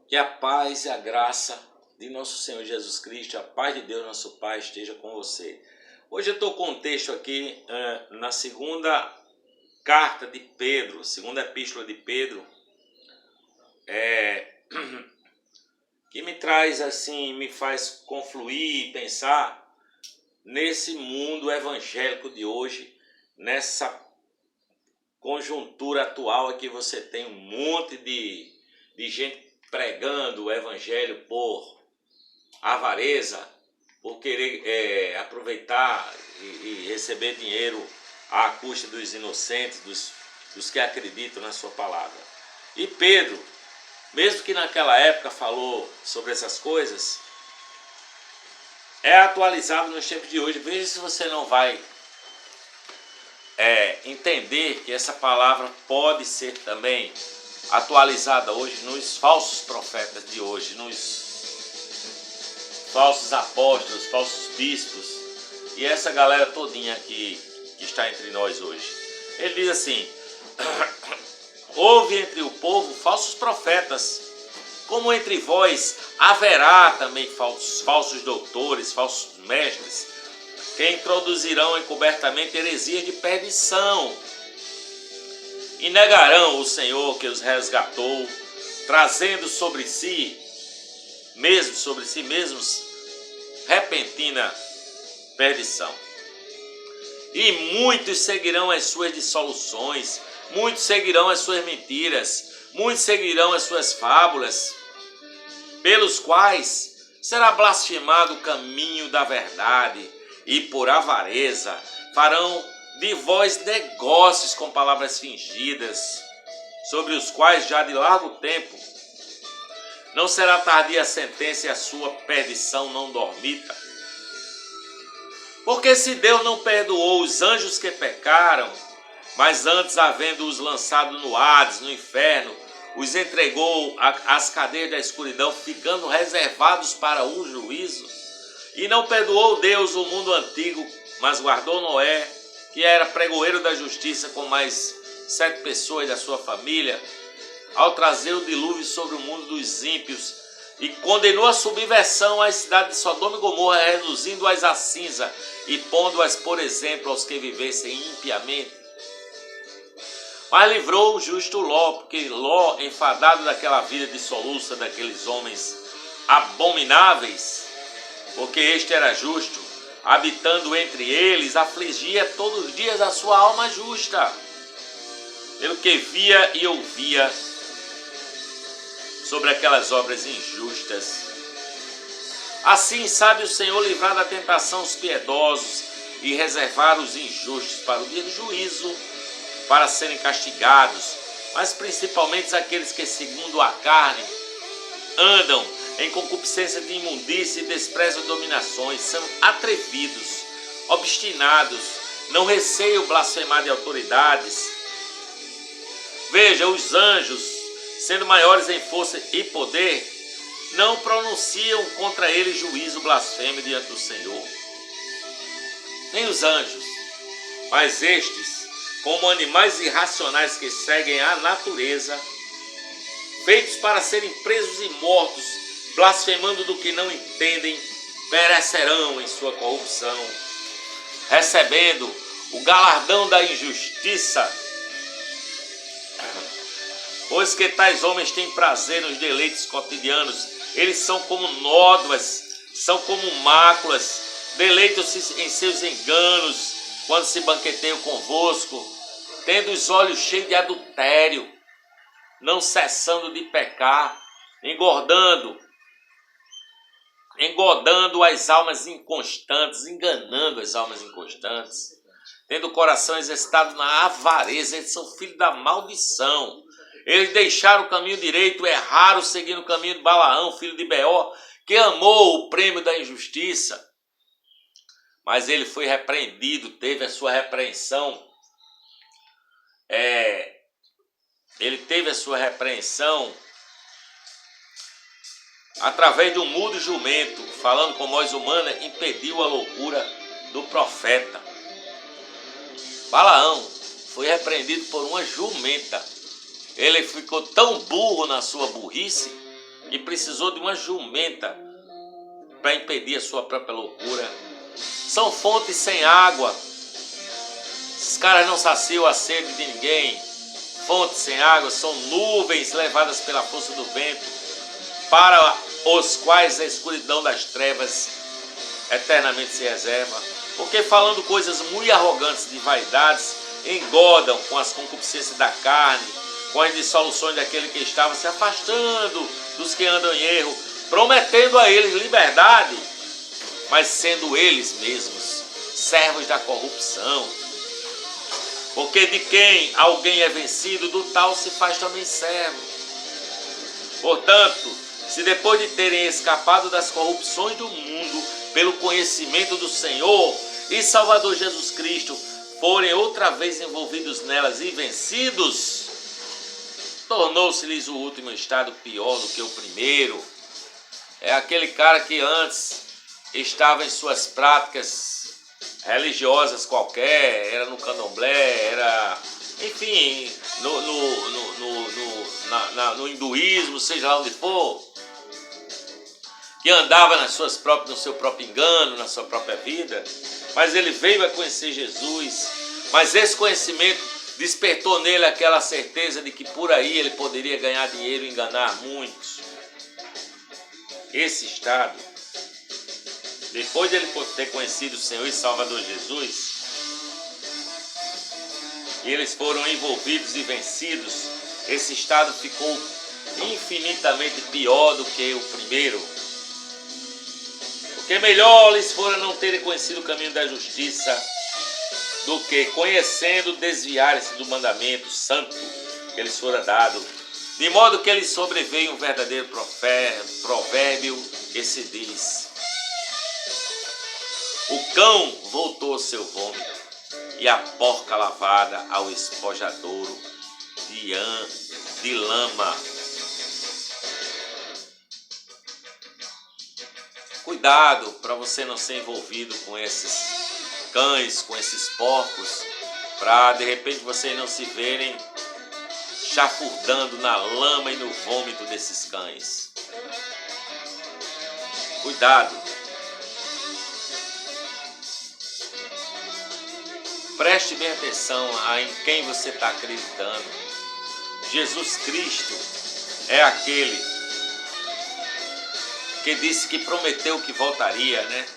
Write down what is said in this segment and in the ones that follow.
Que a paz e a graça de nosso Senhor Jesus Cristo, a paz de Deus, nosso Pai, esteja com você. Hoje eu estou com um texto aqui na segunda carta de Pedro, segunda epístola de Pedro, que me traz assim, me faz confluir e pensar nesse mundo evangélico de hoje, nessa conjuntura atual em que você tem um monte de gente pregando o evangelho por avareza, por querer aproveitar e receber dinheiro à custa dos inocentes, dos que acreditam na sua palavra. E Pedro, mesmo que naquela época falou sobre essas coisas, é atualizado nos tempos de hoje. Veja se você não vai entender que essa palavra pode ser também atualizada hoje nos falsos profetas de hoje, nos falsos apóstolos, falsos bispos e essa galera todinha aqui que está entre nós hoje. Ele diz assim: houve entre o povo falsos profetas, como entre vós haverá também falsos doutores, falsos mestres, que introduzirão encobertamente heresias de perdição, e negarão o Senhor que os resgatou, trazendo sobre si mesmos repentina perdição. E muitos seguirão as suas dissoluções, muitos seguirão as suas mentiras, muitos seguirão as suas fábulas, pelos quais será blasfemado o caminho da verdade, e por avareza farão de vós negócios com palavras fingidas, sobre os quais já de largo tempo não será tardia a sentença e a sua perdição não dormita. Porque se Deus não perdoou os anjos que pecaram, mas antes, havendo-os lançado no Hades, no inferno, os entregou às cadeias da escuridão, ficando reservados para o juízo, e não perdoou Deus o mundo antigo, mas guardou Noé, que era pregoeiro da justiça, com mais 7 pessoas da sua família, ao trazer o dilúvio sobre o mundo dos ímpios, e condenou a subversão às cidades de Sodoma e Gomorra, reduzindo-as a cinza e pondo-as por exemplo aos que vivessem impiamente. Mas livrou o justo Ló, porque Ló, enfadado daquela vida dissoluta, daqueles homens abomináveis, porque este era justo, habitando entre eles, afligia todos os dias a sua alma justa, pelo que via e ouvia sobre aquelas obras injustas. Assim sabe o Senhor livrar da tentação os piedosos e reservar os injustos para o dia do juízo, para serem castigados, mas principalmente aqueles que, segundo a carne, andam em concupiscência de imundícia e desprezam dominações, são atrevidos, obstinados, não receiam blasfemar de autoridades. Veja, os anjos, sendo maiores em força e poder, não pronunciam contra eles juízo blasfemo diante do Senhor. Nem os anjos, mas estes, como animais irracionais que seguem a natureza, feitos para serem presos e mortos, blasfemando do que não entendem, perecerão em sua corrupção, recebendo o galardão da injustiça. Pois que tais homens têm prazer nos deleites cotidianos, eles são como nódoas, são como máculas, deleitam-se em seus enganos quando se banqueteiam convosco, tendo os olhos cheios de adultério, não cessando de pecar, enganando as almas inconstantes, tendo o coração exercitado na avareza. Eles são filhos da maldição. Eles deixaram o caminho direito, erraram seguindo o caminho de Balaão, filho de Beor, que amou o prêmio da injustiça. Mas ele foi repreendido, teve a sua repreensão. Ele teve a sua repreensão através de um mudo jumento, falando com voz humana, impediu a loucura do profeta. Balaão foi repreendido por uma jumenta. Ele ficou tão burro na sua burrice e precisou de uma jumenta para impedir a sua própria loucura. São fontes sem água. Esses caras não saciam a sede de ninguém. Fontes sem água são nuvens levadas pela força do vento, para os quais a escuridão das trevas eternamente se reserva. Porque falando coisas muito arrogantes de vaidades, engodam com as concupiscências da carne, com as dissoluções daquele que estava se afastando dos que andam em erro, prometendo a eles liberdade, mas sendo eles mesmos servos da corrupção. Porque de quem alguém é vencido, do tal se faz também servo. Portanto, se depois de terem escapado das corrupções do mundo, pelo conhecimento do Senhor e Salvador Jesus Cristo, forem outra vez envolvidos nelas e vencidos, tornou-se-lhes o último estado pior do que o primeiro. É aquele cara que antes estava em suas práticas religiosas qualquer, era no candomblé, era, enfim, no hinduísmo, seja lá onde for, que andava no seu próprio engano, na sua própria vida, mas ele veio a conhecer Jesus, mas esse conhecimento despertou nele aquela certeza de que por aí ele poderia ganhar dinheiro e enganar muitos. Esse estado, depois de ele ter conhecido o Senhor e Salvador Jesus, e eles foram envolvidos e vencidos, esse estado ficou infinitamente pior do que o primeiro. Porque melhor lhes fora não terem conhecido o caminho da justiça, do que, conhecendo, desviarem-se do mandamento santo que lhes fora dado, de modo que lhes sobreveio um verdadeiro provérbio que se diz: o cão voltou ao seu vômito, e a porca lavada ao espojadouro de lama. Cuidado para você não ser envolvido com esses cães, com esses porcos, para de repente vocês não se verem chafurdando na lama e no vômito desses cães. Cuidado. Preste bem atenção em quem você está acreditando. Jesus Cristo é aquele que disse que prometeu que voltaria, né?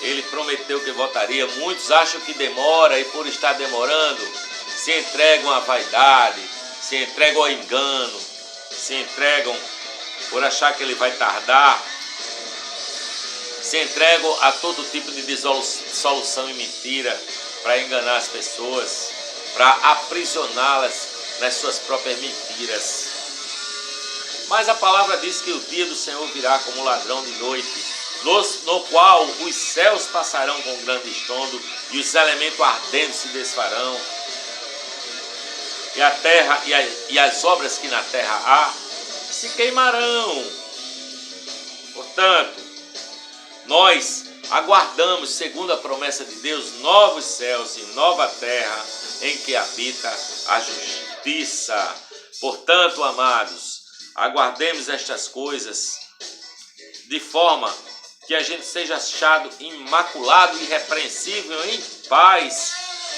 Ele prometeu que voltaria. Muitos acham que demora e por estar demorando se entregam à vaidade, se entregam ao engano, se entregam por achar que ele vai tardar, se entregam a todo tipo de dissolução e mentira para enganar as pessoas, para aprisioná-las nas suas próprias mentiras. Mas a palavra diz que o dia do Senhor virá como ladrão de noite, no qual os céus passarão com grande estrondo e os elementos ardentes se desfarão, e a terra e as obras que na terra há se queimarão. Portanto, nós aguardamos, segundo a promessa de Deus, novos céus e nova terra em que habita a justiça. Portanto, amados, aguardemos estas coisas de forma que a gente seja achado imaculado e irrepreensível em paz,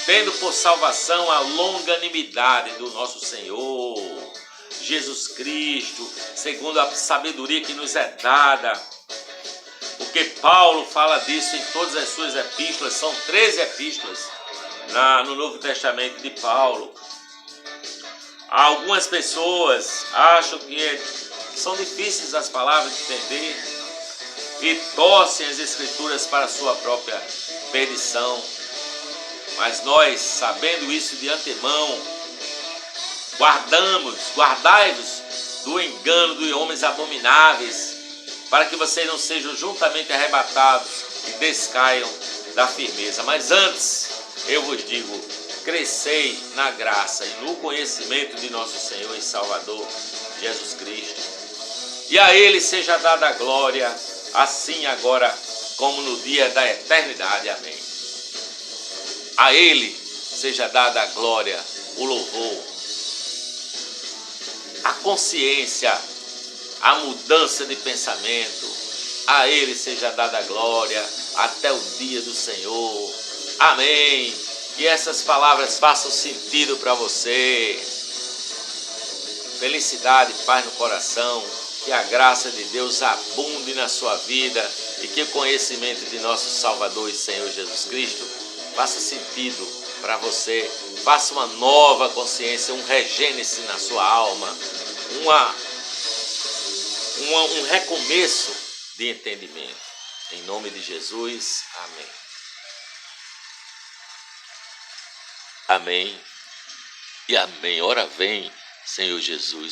tendo por salvação a longanimidade do nosso Senhor Jesus Cristo, segundo a sabedoria que nos é dada. Porque Paulo fala disso em todas as suas epístolas, são 13 epístolas no Novo Testamento de Paulo. Algumas pessoas acham que são difíceis as palavras de entender e torcem as Escrituras para a sua própria perdição. Mas nós, sabendo isso de antemão, guardai-vos do engano de homens abomináveis, para que vocês não sejam juntamente arrebatados e descaiam da firmeza. Mas antes, eu vos digo, crescei na graça e no conhecimento de nosso Senhor e Salvador Jesus Cristo. E a Ele seja dada a glória, assim agora como no dia da eternidade. Amém. A Ele seja dada a glória, o louvor, a consciência a mudança de pensamento. A Ele seja dada a glória até o dia do Senhor. Amém. Que essas palavras façam sentido para você. Felicidade, paz no coração. Que a graça de Deus abunde na sua vida e que o conhecimento de nosso Salvador e Senhor Jesus Cristo faça sentido para você. Faça uma nova consciência, um regênese na sua alma, um recomeço de entendimento. Em nome de Jesus, amém. Amém e amém. Ora vem, Senhor Jesus.